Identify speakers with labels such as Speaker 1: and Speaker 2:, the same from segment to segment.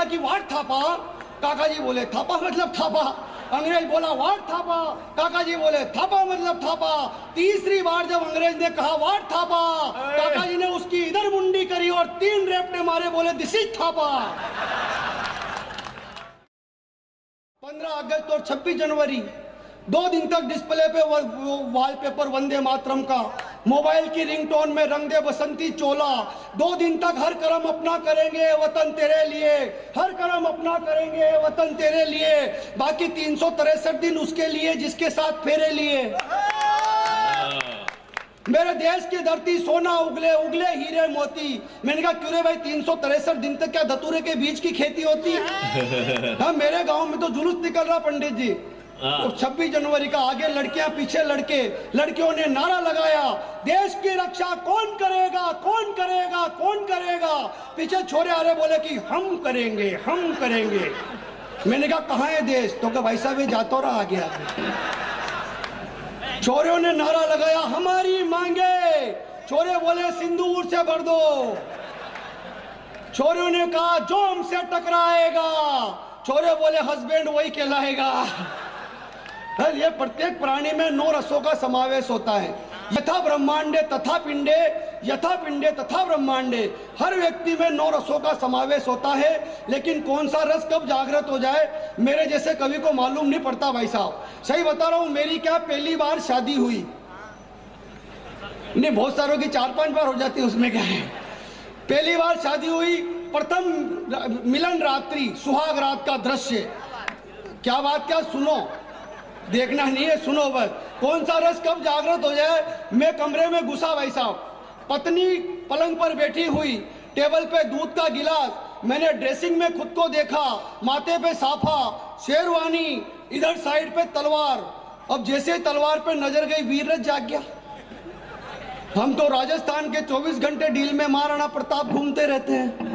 Speaker 1: कहा कि वाट थापा, काका जी बोले थापा मतलब थापा। अंग्रेज बोला वाट थापा, काका जी बोले थापा मतलब थापा। तीसरी बार जब अंग्रेज ने कहा वाट थापा, काका जी ने उसकी इधर मुंडी करी और 3 रेपटे मारे, बोले दिस इज थापा। 15 अगस्त और 26 जनवरी 2 दिन तक डिस्प्ले पे वॉलपेपर वंदे मातरम का, मोबाइल की रिंगटोन में रंग दे बसंती चोला। 2 दिन तक हर कर्म अपना करेंगे वतन तेरे लिए, हर कर्म अपना करेंगे वतन तेरे लिए। बाकी 363 दिन उसके लिए जिसके साथ फेरे लिए। मेरे देश की धरती सोना उगले उगले हीरे मोती। मैंने कहा क्यों रे भाई 363 दिन तक क्या धतूरे के बीज की खेती होती है? हाँ, मेरे गांव में तो जुलूस निकल रहा पंडित जी। तो 26 जनवरी का आगे लड़कियां पीछे लड़के, लड़कियों ने नारा लगाया देश की रक्षा कौन करेगा, कौन करेगा, कौन करेगा। पीछे छोरे आ रहे, बोले कि हम करेंगे, हम करेंगे। मैंने कहा कहाँ है देश? तो कहा भाई साहब ये जातो रहा आ गया। छोरों ने नारा लगाया हमारी मांगे, छोरे बोले सिंदूर से भर दो। छोरों ने कहा जो हमसे टकराएगा, छोरे बोले हस्बैंड वही कहलाएगा। ये प्रत्येक प्राणी में 9 रसों का समावेश होता है। यथा ब्रह्मांडे तथा पिंडे, यथा पिंडे तथा ब्रह्मांडे। हर व्यक्ति में 9 रसों का समावेश होता है, लेकिन कौन सा रस कब जागृत हो जाए मेरे जैसे कवि को मालूम नहीं पड़ता भाई साहब। सही बता रहा हूं, मेरी क्या पहली बार शादी हुई नहीं, बहुत सारों की 4-5 बार हो जाती है, उसमें क्या है। पहली बार शादी हुई, प्रथम मिलन रात्रि, सुहाग रात का दृश्य। क्या बात, क्या सुनो, देखना नहीं है, सुनो बस। कौन सा रस कब जागृत हो जाए। मैं कमरे में घुसा भाई साहब, पत्नी पलंग पर बैठी हुई, टेबल पे दूध का गिलास। मैंने ड्रेसिंग में खुद को देखा, माथे पे साफा, शेरवानी, इधर साइड पे तलवार। अब जैसे तलवार पे नजर गई, वीररस जाग गया। हम तो राजस्थान के 24 घंटे डील में महाराणा प्रताप घूमते रहते हैं।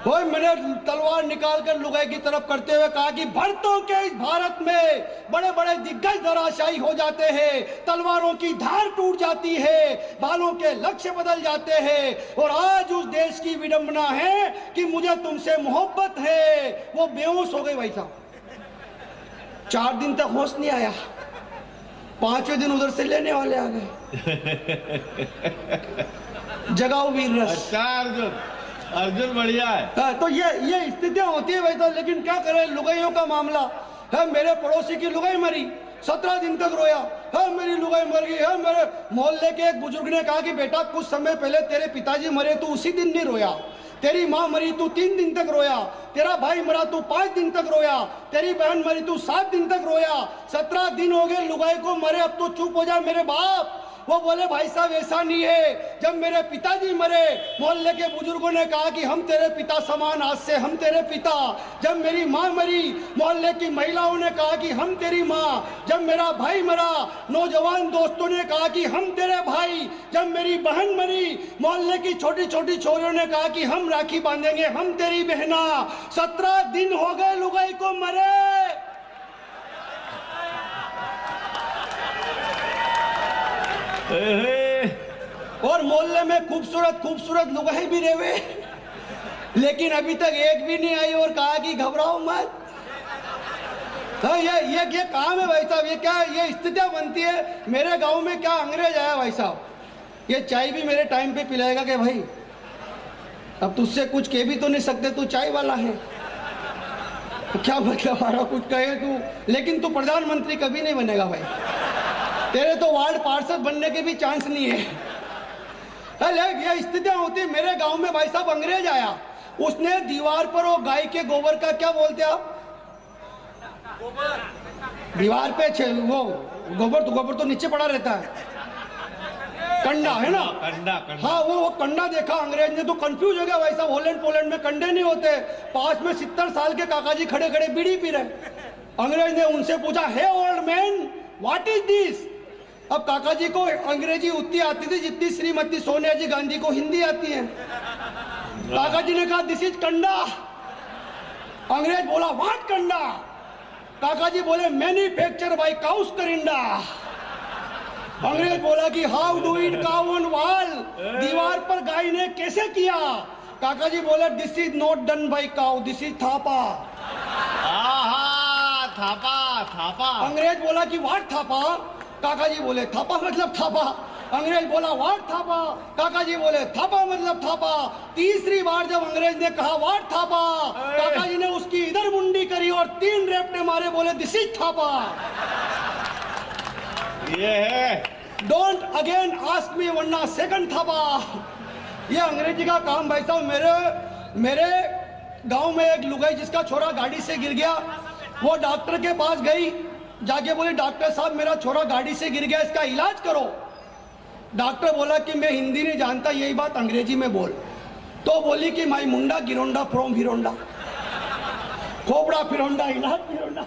Speaker 1: ओए, मैंने तलवार निकाल कर लुगाई की तरफ करते हुए कहा कि भरतों के इस भारत में बड़े बड़े दिग्गज धराशायी हो जाते हैं, तलवारों की धार टूट जाती है, बालों के लक्ष्य बदल जाते हैं। और आज उस देश की विडंबना है कि मुझे तुमसे मोहब्बत है। वो बेहोश हो गई भाई साहब, 4 दिन तक होश नहीं आया। 5वें दिन उधर से लेने वाले आ गए। जगाओ वीर रस।
Speaker 2: अर्जुन बढ़िया है।
Speaker 1: तो ये स्थितियां होती है वैसा, लेकिन क्या करें, लुगाइयों का मामला है। मेरे पड़ोसी की लुगाई मरी, 17 दिन तक रोया। है मेरी लुगाई मर गई है। मेरे मोहल्ले के एक बुजुर्ग ने कहा कि बेटा कुछ समय पहले तेरे पिताजी मरे, तू उसी दिन नहीं रोया। तेरी माँ मरी, तू 3 दिन तक रोया। तेरा भाई मरा, तू 5 दिन तक रोया। तेरी बहन मरी, तू 7 दिन तक रोया। 17 दिन हो गए लुगाई को मरे, अब तो चुप हो जा मेरे बाप। वो बोले भाई साहब ऐसा नहीं है, जब मेरे पिताजी मरे मोहल्ले के बुजुर्गों ने कहा कि हम तेरे पिता समान, आज से हम तेरे पिता। जब मेरी माँ मरी मोहल्ले की महिलाओं ने कहा कि हम तेरी माँ। जब मेरा भाई मरा नौजवान दोस्तों ने कहा कि हम तेरे भाई। जब मेरी बहन मरी मोहल्ले की छोटी छोटी छोरियों ने कहा कि हम राखी बांधेंगे, हम तेरी बहना। 17 दिन हो गए लुगाई को मरे। और मोहल्ले में खूबसूरत खूबसूरत लुगाई भी रहे, लेकिन अभी तक एक भी नहीं आई और कहा कि घबराओ मत। हाँ, ये काम है भाई साहब। ये क्या, ये स्थितियां बनती है। मेरे गांव में क्या अंग्रेज आया भाई साहब, ये चाय भी मेरे टाइम पे पिलाएगा कि भाई अब तुझसे कुछ कह भी तो नहीं सकते, तू चाय वाला है। तो क्या मतलब हमारा कुछ कहे तू, लेकिन तू प्रधानमंत्री कभी नहीं बनेगा भाई। तेरे तो वार्ड पार्षद बनने के भी चांस नहीं है। ये स्थितियां होती है। मेरे गांव में भाई साहब अंग्रेज आया, उसने दीवार पर वो गाय के गोबर का, क्या बोलते आप, दीवार पे वो गोबर तो नीचे पड़ा रहता है, कंडा है ना, कंडा। हाँ, वो कंडा देखा अंग्रेज ने तो कंफ्यूज हो गया भाई साहब। हॉलैंड पोलैंड में कंडे नहीं होते। पास में 70 साल के काका जी खड़े खड़े बीड़ी पी रहे। अंग्रेज ने उनसे पूछा, hey old man what is this. अब काका जी को अंग्रेजी उतनी आती थी जितनी श्रीमती सोनिया जी गांधी को हिंदी आती है। काका जी ने कहा दिस इज कंडा। अंग्रेज बोला व्हाट कंडा। काका जी बोले मैन्युफैक्चर बाय काउस करिंडा। अंग्रेज बोला कि how do it cow on wall, दीवार पर गाय ने कैसे किया। काका जी बोले this is not done by cow, this is Thapa.
Speaker 2: आहा, थापा थापा।
Speaker 1: अंग्रेज बोला कि व्हाट थापा? काका जी बोले थापा मतलब थापा। अंग्रेज बोला व्हाट थापा? काका जी बोले थापा मतलब थापा। तीसरी बार जब अंग्रेज ने कहा व्हाट थापा, काका जी ने उसकी इधर मुंडी करी और 3 रेपटे मारे, बोले दिस इज थापा।
Speaker 2: ये है,
Speaker 1: डोंट अगेन आस्क मी वरना सेकंड थापा। ये अंग्रेजी का काम भाई साहब। मेरे गांव में एक लुगाई जिसका छोरा गाड़ी से गिर गया, वो डॉक्टर के पास गई, जाके बोली डॉक्टर साहब मेरा छोरा गाड़ी से गिर गया, इसका इलाज करो। डॉक्टर बोला कि मैं हिंदी नहीं जानता, यही बात अंग्रेजी में बोल। तो बोली कि माई मुंडा गिरोंडा फ्रॉम हिरोंडा, खोपड़ा फिरोंडा इलाज फिरोंडा।